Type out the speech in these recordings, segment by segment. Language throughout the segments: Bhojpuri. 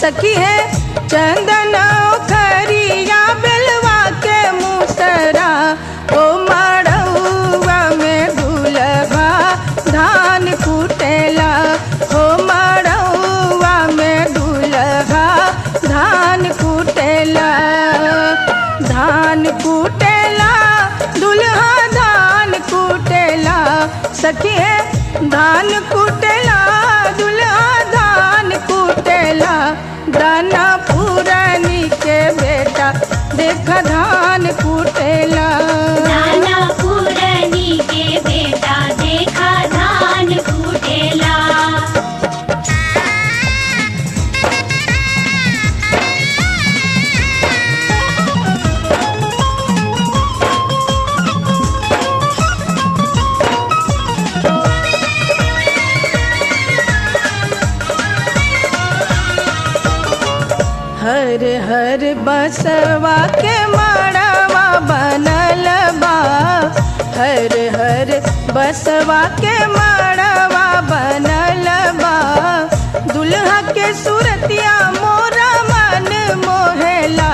सखी है चंदन खरिया बेलवा के मुसरा ओ मड़उआ में दुल्हा धान कुटेला ओ मड़उआ में दुल्हा धान कुटेला धान कुटेला दुल्हा धान कुटेला सखी है धान कुटेला दुल्हा धान कुटेला दाना पुरानी के बेटा देखा धान कुटेला दाना पुरानी के बेटा देखा धान कुटेला हर हर बसवा के मड़वा बनल बा हर हर बसवा के मड़वा बनल बा दुल्हा के सूरतिया मोरा मन मोहेला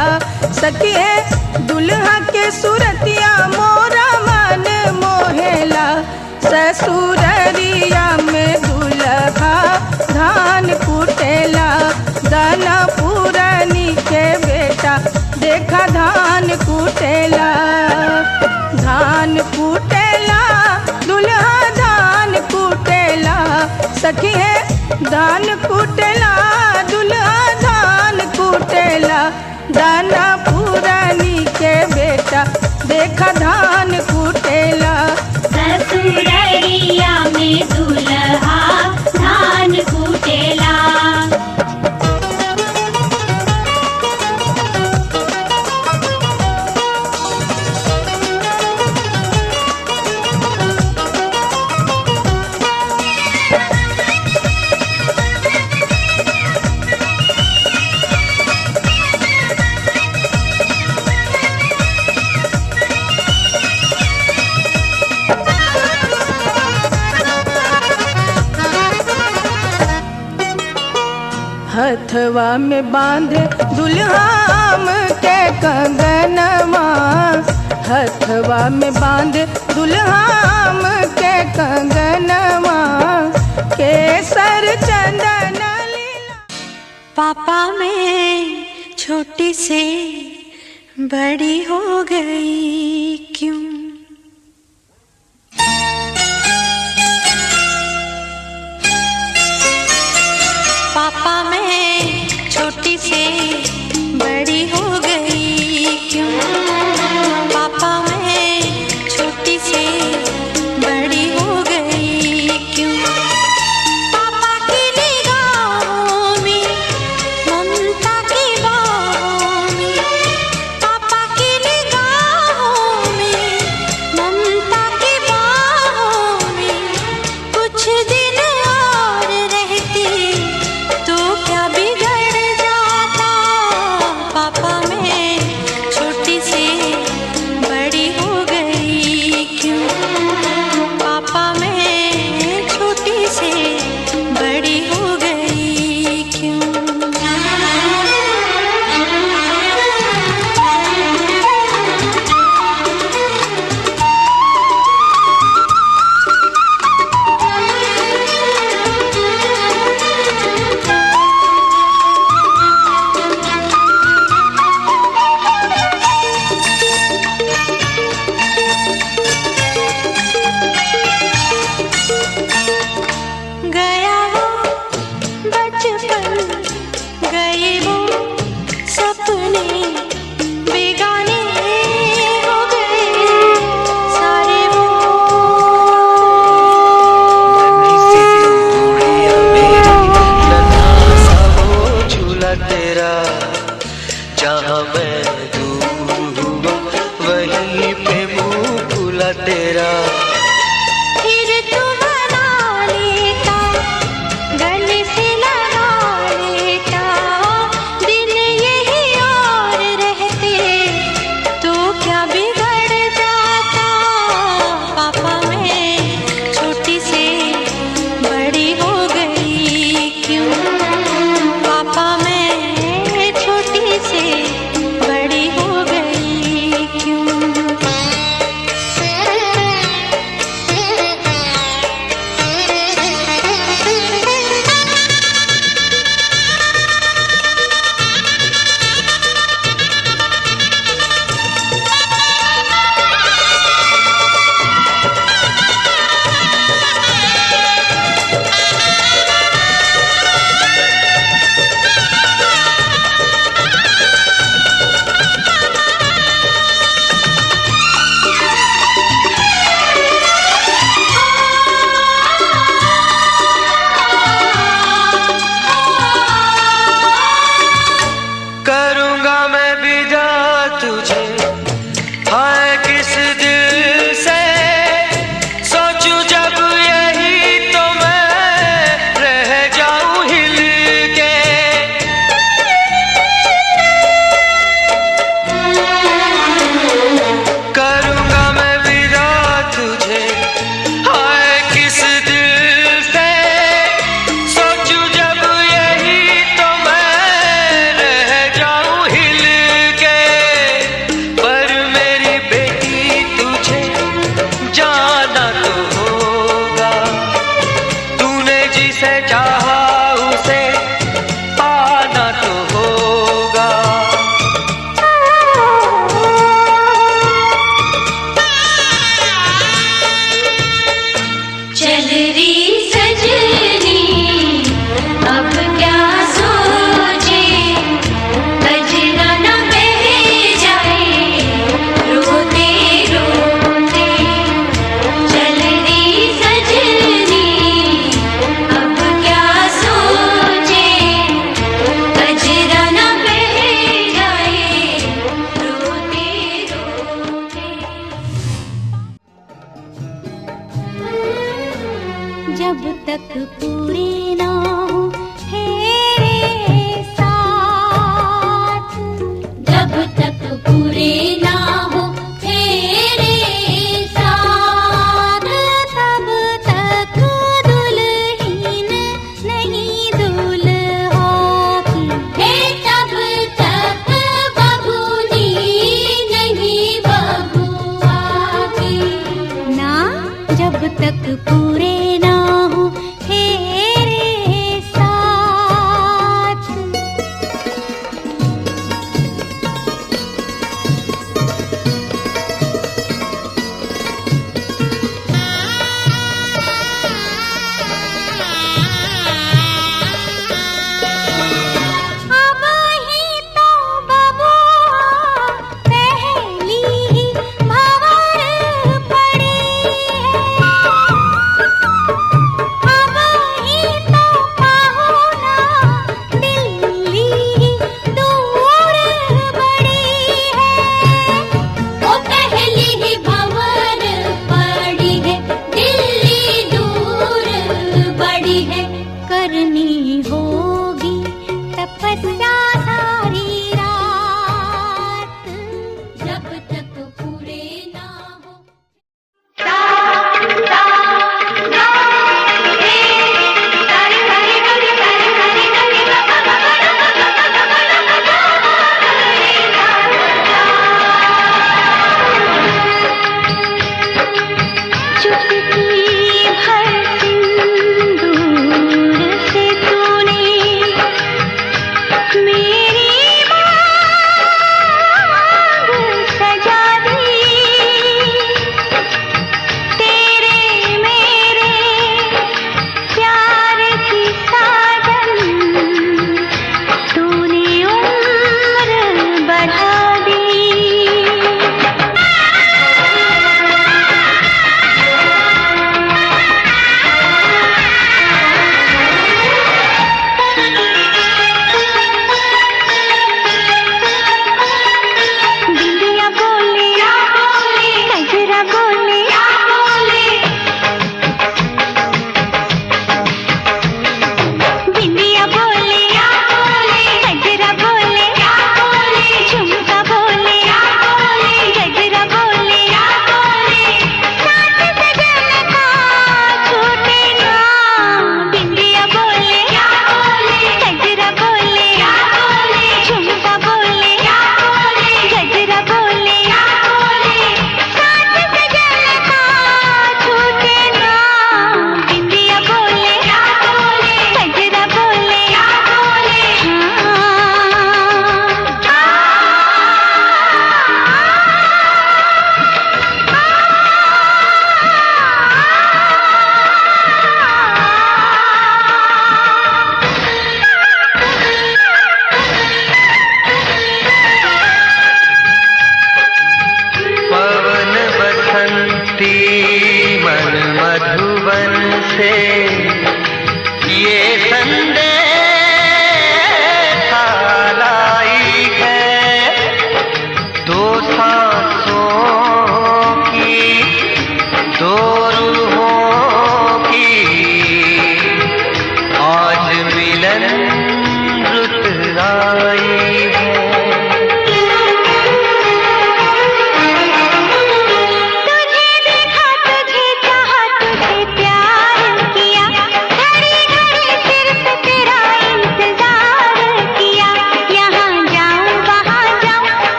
सखी है दुल्हा के सूरतिया मोरा मन मोहेला ससुररिया में दुल्हा धान कुटेला दाना पुरानी के बेटा देखा धान कुटेला धान कुटेला दुल्हा धान कुटेला सखी है धान कुटेला दुल्हा धान कुटेला दाना पुरानी के बेटा देखा धान कुटेला ससुररिया में दुल्हा धान कुटेला हथवा में बांधे दुल्हाम के कंगनवा हथवा में बांधे दुल्हाम के कंगनवा केसर चंदन लीला पापा मैं छोटी से बड़ी हो गई क्यों पापा मैं छोटी से बड़ी हो गई क्यों पापा मैं छोटी से बड़ी हो गई क्यों पापा की निगाहों में ममता की बाहों में पापा की निगाहों में ममता की बाहों में कुछ दिन और रहती तो क्या बिगड़ जाता पापा मैं छोटी से बड़ी हो गई क्यों पापा मैं छोटी से बड़ी हो गई क्यों गया वो बचपन गए वो सपने बेगाने हो गए सारे वो झूला तेरा जहाँ मैं दूर हुआ वहीं पे मुँह खुला तेरा फिर तू बना लेता गले से लगा लेता दिन यही और रहते तो क्या बिगड़ जाता पापा मैं छोटी से बड़ी हो गई क्यों पापा मैं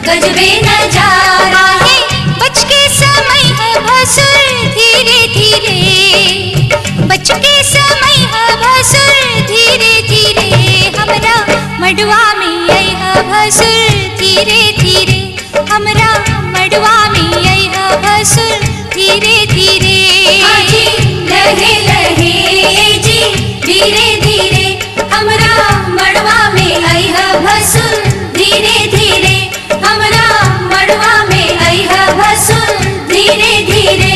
गजबे नजारा है, बच के समय है भसुर धीरे धीरे, बच के समय है भसुर धीरे धीरे, हमरा मड़वा में आई है भसुर धीरे धीरे, हमरा मड़वा में आई है भसुर धीरे धीरे। हाजी लहे लहे जी धीरे धीरे, हमरा मड़वा में आई है भसुर धीरे धीरे, हमरा मड़वा में आई है भसुर धीरे धीरे।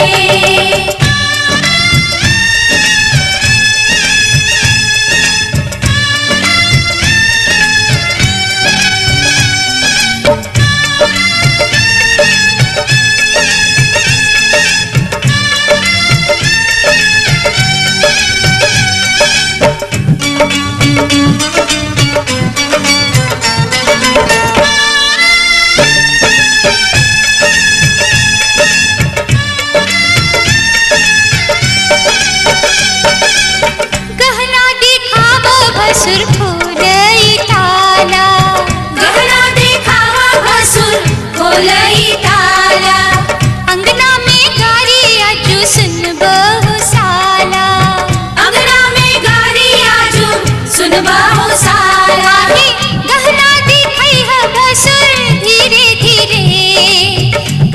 भसुर खोलई ताला, गहना देखावा भसुर खोलई ताला, अंगना में गारी आजू सुन बहु साला, अंगना में गारी आजू सुन बहु साला, गहना दिखाई है भसुर धीरे धीरे,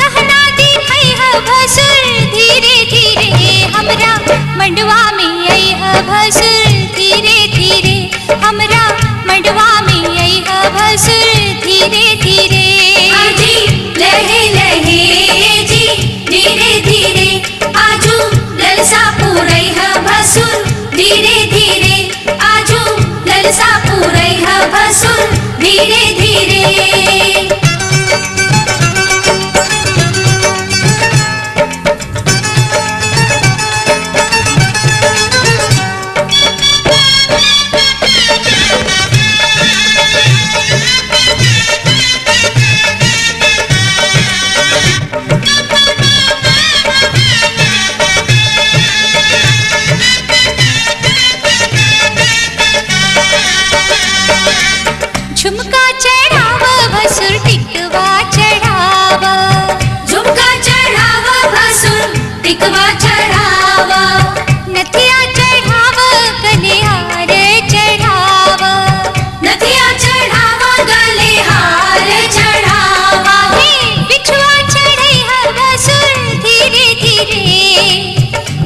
गहना दिखाई है भसुर धीरे धीरे, हमरा मंडवा में आई है भसुर धीरे धीरे, हमरा मड़वा में आई है भसुर धीरे धीरे। हाजी लहे लहे जी धीरे धीरे, आजू ललसा पूरई है भसुर धीरे धीरे, आजू ललसा पूरई है भसुर धीरे धीरे। झुमका चढ़ावा भसुर टिकवा चढ़ावा, झुमका चढ़ावा भसुर टिकवा चढ़ावा, नथिया चढ़ावा गले हार चढ़ावा, नथिया चढ़ावा गले हार चढ़ावा, बिछुआ चढ़ई है भसुर धीरे धीरे,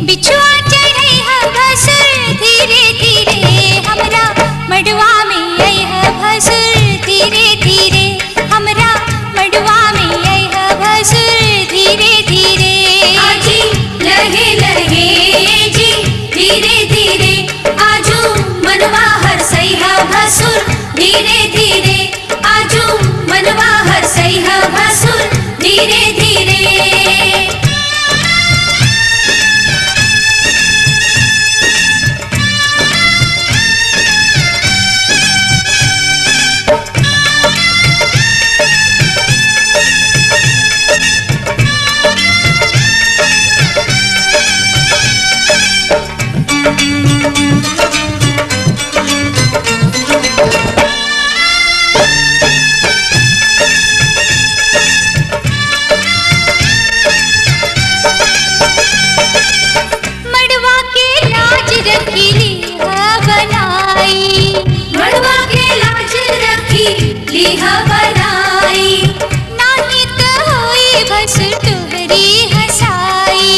बिछुआ चढ़ई है भसुर धीरे धीरे, हमरा मड़वा में आई है भसुर धीरे धीरे, हमरा मड़वा में आई है भसुर धीरे धीरे। हाजी लहे लहे जी धीरे धीरे, आजू मनवा हरसई है भसुर धीरे धीरे, आजू मनवा हरसई है भसुर धीरे धीरे। लिह बनाई, नाही त होई भसुर तोहरी हसाई,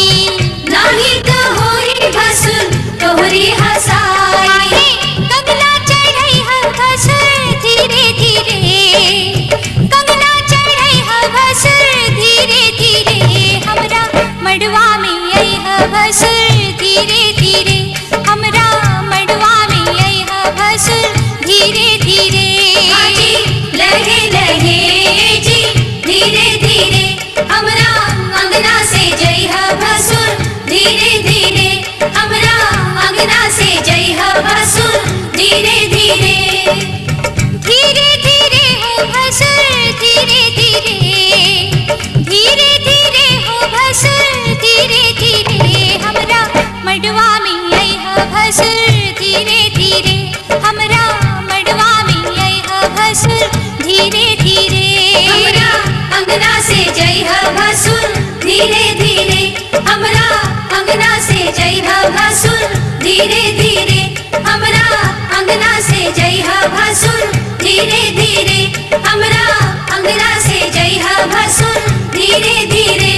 नाही त होई भसुर तोहरी हसाई। कंगना चढ़ई है भसुर धीरे धीरे, कंगना चढ़ई है भसुर धीरे धीरे, हमरा मड़वा में आई है भसुर धीरे धीरे, हमरा मड़वा में आई है भसुर धीरे धीरे। हाजी लहे लहे जी धीरे धीरे, हमरा अंगना से जई है भसुर धीरे धीरे, हमरा अंगना से जई है भसुर धीरे धीरे। धीरे धीरे हो भसुर धीरे धीरे, धीरे धीरे हो भसुर धीरे धीरे, हमरा मड़वा में आई है भसुर धीरे धीरे, हमरा मड़वा में आई है भसुर धीरे धीरे। हमरा अंगना से जई है भसुर धीरे धीरे, हमरा अंगना से जई है भसुर धीरे धीरे, हमरा अंगना से जई है भसुर धीरे धीरे, हमरा अंगना से जई है भसुर धीरे धीरे।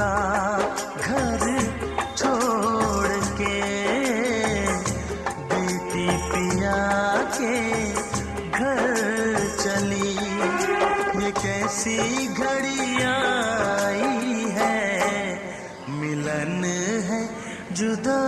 का घर छोड़ के, बेटी पिया के घर चली। ये कैसी घड़ी आई है, मिलन है जुदा